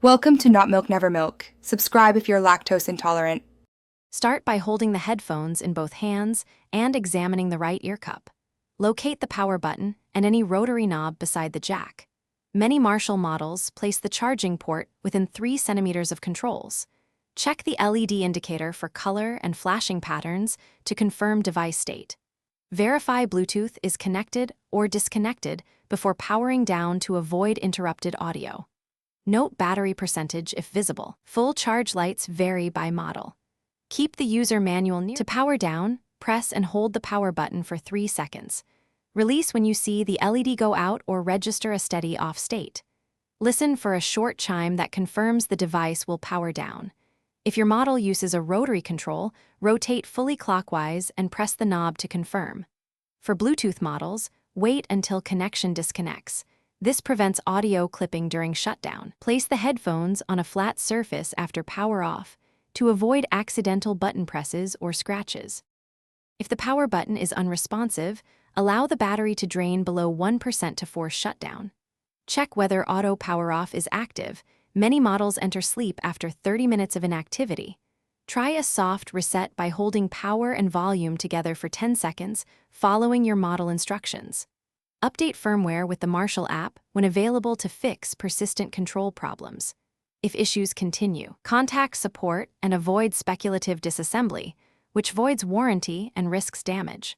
Welcome to Not Milk Never Milk. Subscribe if you're lactose intolerant. Start by holding the headphones in both hands and examining the right ear cup. Locate the power button and any rotary knob beside the jack. Many Marshall models place the charging port within 3 centimeters of controls. Check the LED indicator for color and flashing patterns to confirm device state. Verify Bluetooth is connected or disconnected before powering down to avoid interrupted audio. Note battery percentage if visible. Full charge lights vary by model. Keep the user manual near. To power down, press and hold the power button for 3 seconds. Release when you see the LED go out or register a steady off state. Listen for a short chime that confirms the device will power down. If your model uses a rotary control, rotate fully clockwise and press the knob to confirm. For Bluetooth models, wait until connection disconnects. This prevents audio clipping during shutdown. Place the headphones on a flat surface after power off to avoid accidental button presses or scratches. If the power button is unresponsive, allow the battery to drain below 1% to force shutdown. Check whether auto power off is active. Many models enter sleep after 30 minutes of inactivity. Try a soft reset by holding power and volume together for 10 seconds, following your model instructions. Update firmware with the Marshall app when available to fix persistent control problems. If issues continue, contact support and avoid speculative disassembly, which voids warranty and risks damage.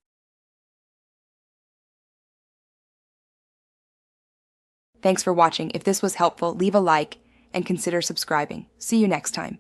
Thanks for watching. If this was helpful, leave a like and consider subscribing. See you next time.